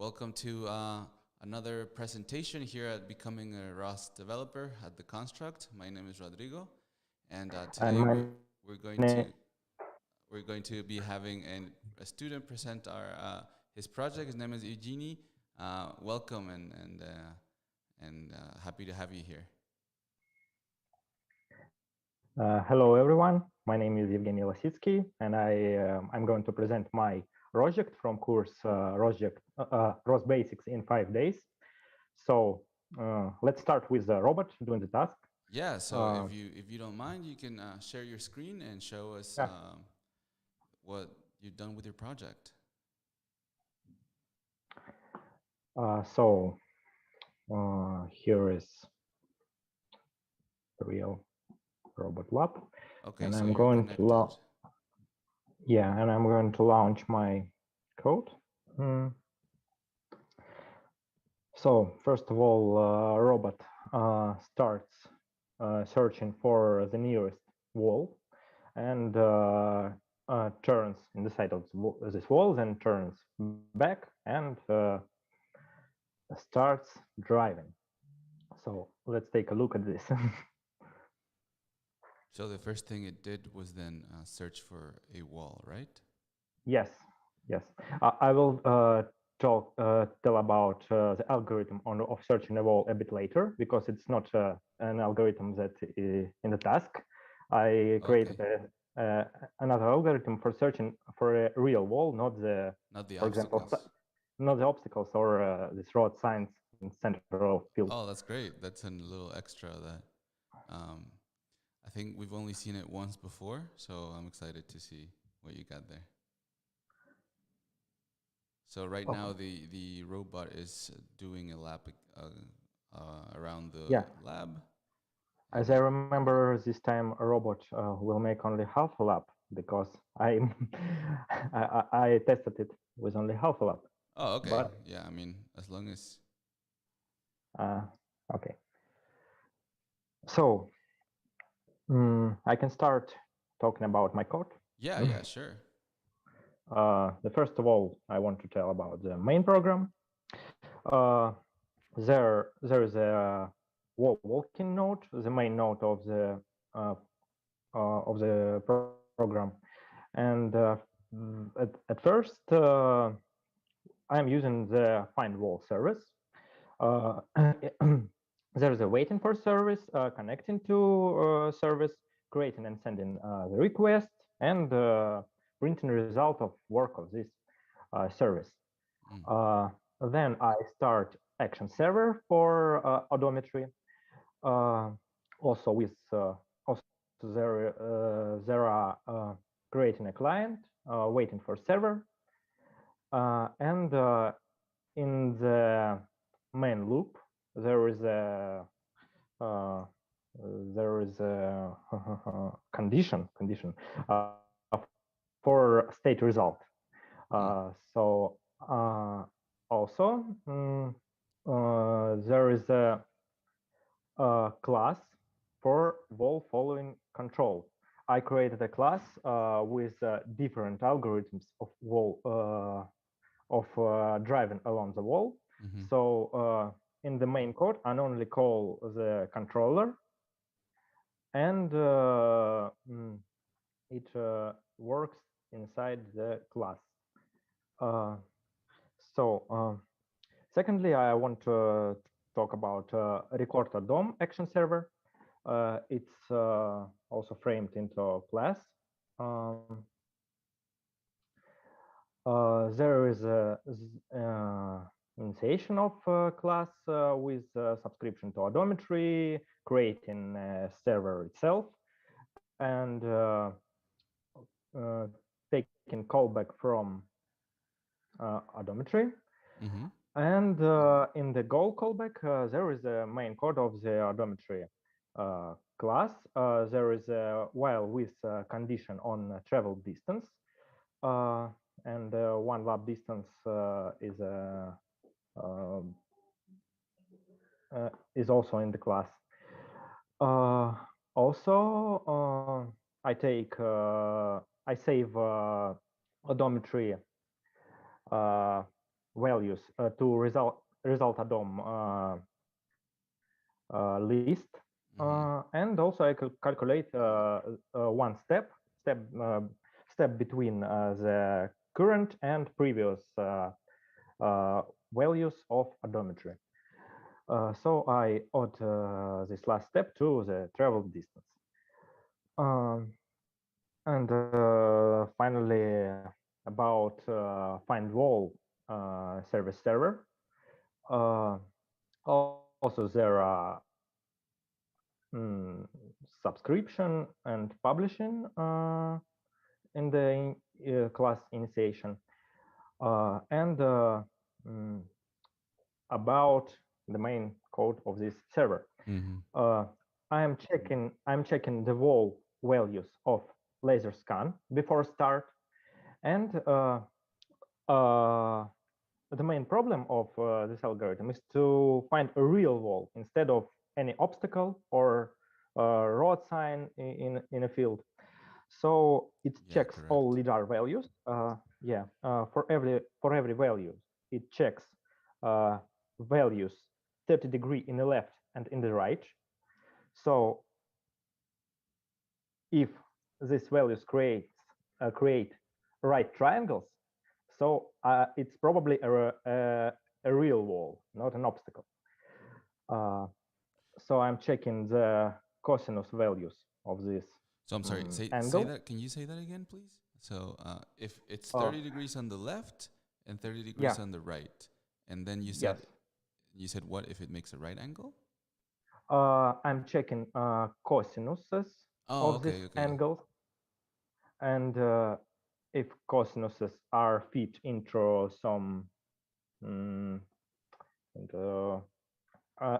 Welcome to another presentation here at Becoming a ROS Developer at The Construct. My name is Rodrigo, and today we're going to be having a student present his project. His name is Evgenii. Welcome and happy to have you here. Hello, everyone. My name is Evgenii Lositskii, and I'm going to present my project from course ROS Basics in 5 days. So let's start with the robot doing the task. Yeah. So if you don't mind, you can share your screen and show us what you've done with your project. Here is the real robot lab. Okay, and so I'm going to and I'm going to launch my code. So first of all, robot starts searching for the nearest wall and turns in the side of this wall, then turns back and starts driving. So let's take a look at this. So the first thing it did was then search for a wall, right? Yes. I will tell about the algorithm of searching a wall a bit later, because it's not an algorithm that in the task. I created another algorithm for searching for a real wall, not the for obstacles. example, not the obstacles or this road signs in center of field. Oh, that's great. That's a little extra that I think we've only seen it once before, so I'm excited to see what you got there. So right now the robot is doing a lap around the lab. As I remember, this time a robot will make only half a lap, because I tested it with only half a lap. Oh, okay. But, yeah, I mean, as long as. Okay. So I can start talking about my code. Yeah, sure. First of all, I want to tell about the main program. There is a walking node, the main node of the program, and at first I'm using the find wall service. There's a waiting for service, connecting to service, creating and sending the request, and printing the result of work of this service. Then I start action server for odometry. Also with there are creating a client, waiting for server, and in the main loop there is a condition for state result. So also there is a class for wall following control. I created a class with different algorithms of wall driving along the wall. So in the main code, I only call the controller, and it works inside the class. Secondly, I want to talk about record a DOM action server. It's also framed into a class. There is a initiation of class with subscription to odometry, creating a server itself, and taking callback from odometry. And in the goal callback, there is a main code of the odometry class. There is a while with condition on travel distance, and one lap distance is also in the class. Also, I save odometry values to result ADOM list, and also I could calculate one step between the current and previous values of odometry. So I add this last step to the travel distance. And finally, about find wall service server. Also, there are subscription and publishing in the class initiation, and about the main code of this server. I'm checking the wall values of laser scan before start, and the main problem of this algorithm is to find a real wall instead of any obstacle or road sign in a field. So it checks all lidar values. For every value, it checks values 30 degree in the left and in the right. So if these values create right triangles, so it's probably a real wall, not an obstacle. So I'm checking the cosinus values of this. So I'm sorry, say that. Can you say that again, please? So if it's 30 degrees on the left and 30 degrees on the right, and then you said what if it makes a right angle? I'm checking cosinuses of these angles, and if cosinuses are fit into some,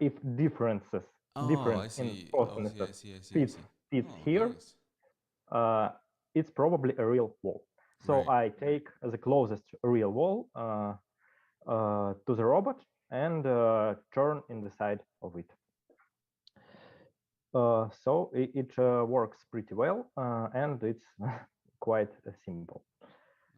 if differences in cosinuses fits here, it's probably a real wall. So I take the closest real wall to the robot and turn in the side of it. So it works pretty well, and it's quite simple.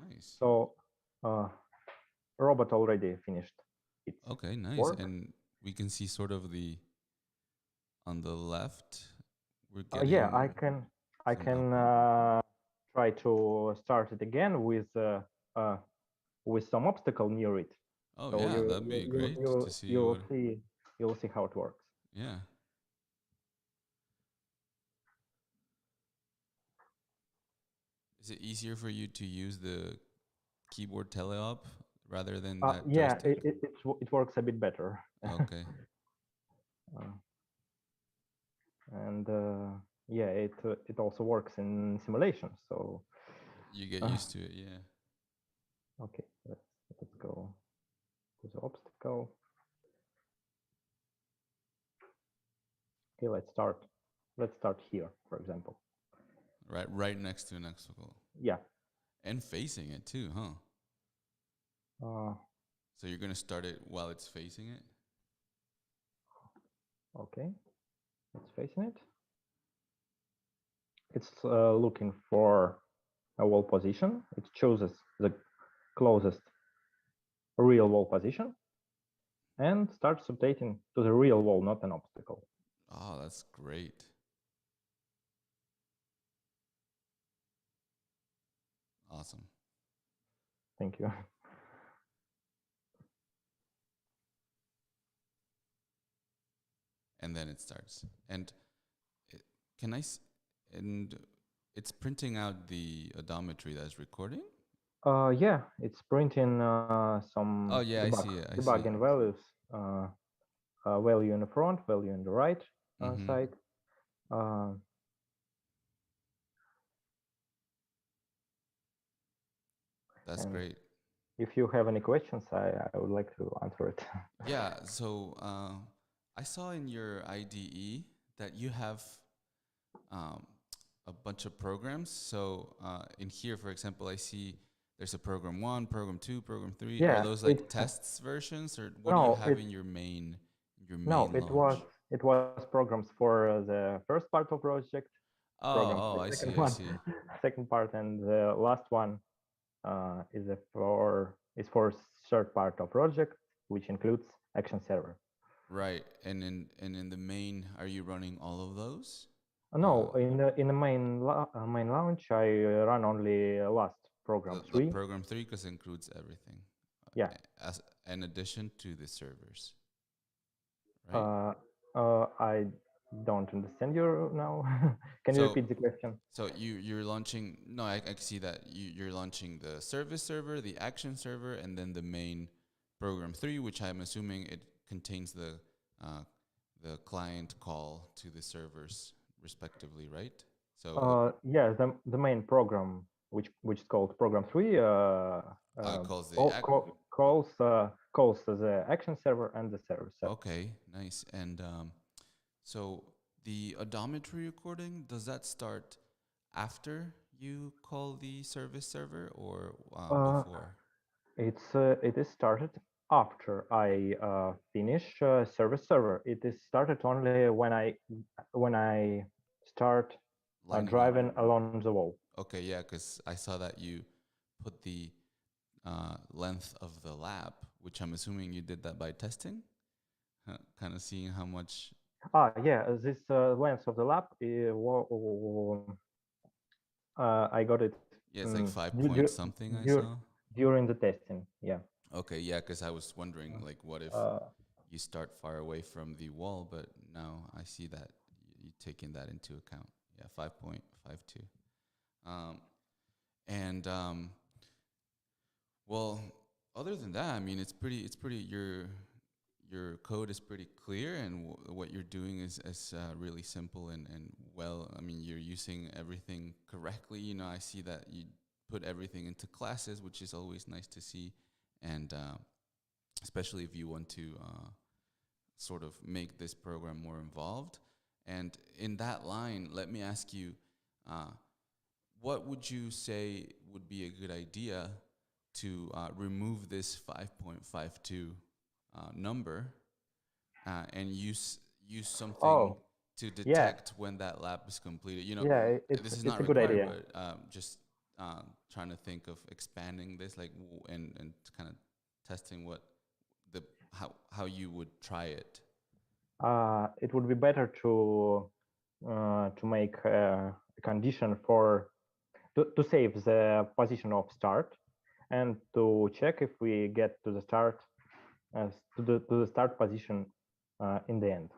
Nice. So robot already finished its work. And we can see sort of on the left. We're getting. Yeah, I can try to start it again with some obstacle near it. Oh, so yeah, that'd be great to see. You'll see how it works. Yeah. Is it easier for you to use the keyboard teleop rather than that joystick? It works a bit better. Okay. And it also works in simulation, so you get used to it. Yeah. Okay, let's go to the obstacle. Okay, let's start here, for example. Right next to an obstacle. Yeah. And facing it too, huh? So you're gonna start it while it's facing it? Okay, it's facing it. It's looking for a wall position. It chooses the closest real wall position and starts rotating to the real wall, not an obstacle. Oh, that's great. Awesome. Thank you. And then it starts. And and it's printing out the odometry that's recording? Yeah, it's printing some debugging values. Value in the front, value in the right side. That's great. If you have any questions, I would like to answer it. Yeah, so I saw in your IDE that you have a bunch of programs. So in here, for example, I see there's a program 1, program 2, program 3. Yeah, are those like tests versions, or what do you have in your main launch? It was programs for the first part of project. I see. Second part, and the last one is for is for third part of project, which includes action server. Right. And in the main, are you running all of those? No, in the main launch, I run only last program The 3. program 3 because it includes everything, Yeah. as in addition to the servers, right? I don't understand you now. Can you So repeat the question? so you're launching. No, I can see that you're launching the service server, the action server, and then the main program 3, which I'm assuming it contains uh, the client call to the servers respectively, right? So Yeah, the main program, which is called program 3, calls the calls the action server and the service server. okay, nice. And so the odometry recording, does that start after you call the service server or before? It is started after I finish service server. It is started only when I start Lining up. driving along the wall. Okay, yeah, because I saw that you put the length of the lap, which I'm assuming you did that by testing, kind of seeing how much. Yeah, this length of the lap, I got it Yeah, it's like um, 5 point something I saw. during the testing. Yeah. Okay, yeah, because I was wondering, like, what if Uh, you start far away from the wall, but now I see that you taking that into account. Yeah, 5.52. Um, and well, other than that, I mean, it's pretty. Your code is pretty clear, and what you're doing is really simple and well. I mean, you're using everything correctly. You know, I see that you put everything into classes, which is always nice to see, and especially if you want to sort of make this program more involved. And in that line, let me ask you, uh, what would you say would be a good idea to remove this 5.52 number and use something oh, to yeah, detect when that lap is completed? You know, yeah. this is It's not a good required, idea. but just trying to think of expanding this, like, and kind of testing what the how you would try it. It would be better to make a condition for to save the position of start and to check if we get to the start to the start position in the end.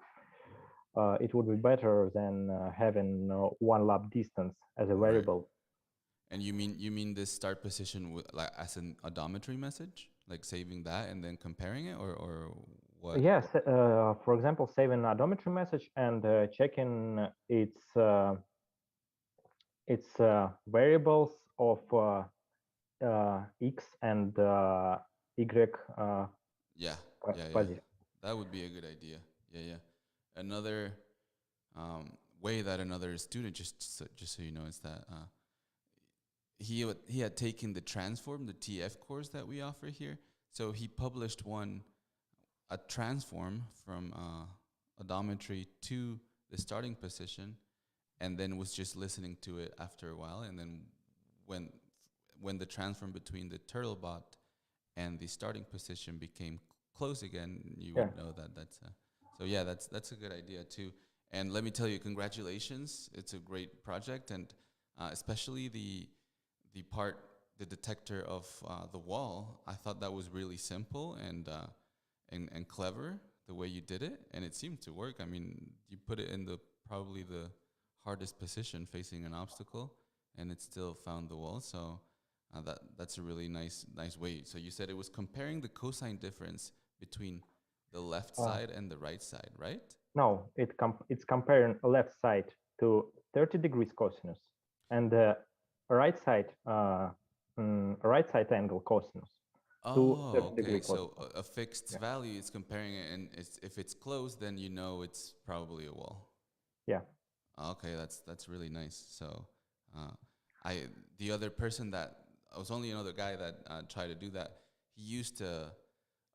It would be better than having one lap distance as a Right. variable. And you mean this start position with, like, as an odometry message, like saving that and then comparing it, or what? Yes, for example, saving odometry message and checking its variables of x and y Yeah, yeah. position. That would be a good idea. Yeah, yeah. Another way that another student, just so you know, is that he had taken the transform, the TF course that we offer here. So he published a transform from odometry to the starting position, and then was just listening to it after a while. And then when when the transform between the Turtlebot and the starting position became close again, you Yeah. would know that that's so yeah, that's a good idea too. And let me tell you, congratulations! It's a great project, and especially the part, the detector of the wall. I thought that was really simple and clever the way you did it, and it seemed to work. I mean, you put it in the probably the hardest position facing an obstacle, and it still found the wall. So that's a really nice way. So you said it was comparing the cosine difference between the left Uh, side and the right side, right? no, it's comparing left side to 30 degrees cosinus and the right side angle cosinus to Oh, 30 okay. degree So cosinus. a fixed Yeah. value is comparing it, and if it's closed, then you know it's probably a wall. Yeah. Okay, that's really nice. So, uh, I the other person that I was only another guy that tried to do that. He used a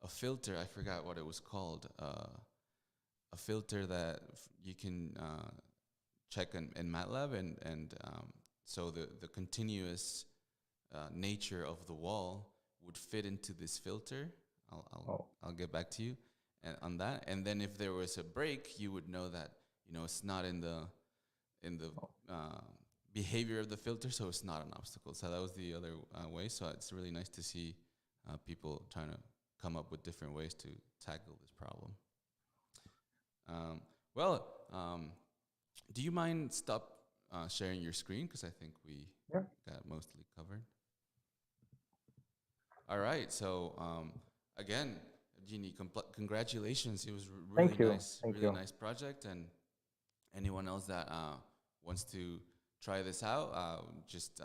filter. I forgot what it was called. A filter that you can check in MATLAB, and so the continuous nature of the wall would fit into this filter. Oh. I'll get back to you on that. And then if there was a break, you would know that, you know, it's not in the behavior of the filter, so it's not an obstacle. So that was the other way. So it's really nice to see people trying to come up with different ways to tackle this problem. Do you mind stop sharing your screen? Because I think we got mostly covered. All right. So again, Evgenii, congratulations. It was really nice project. And anyone else that wants to try this out, just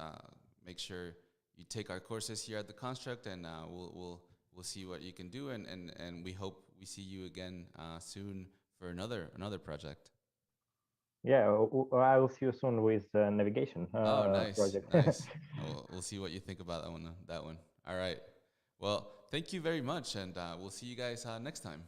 make sure you take our courses here at the Construct, and we'll see what you can do. And we hope we see you again soon for another project. Yeah, I will see you soon with navigation project. Nice. We'll see what you think about that one. All right. Well, thank you very much, and we'll see you guys next time.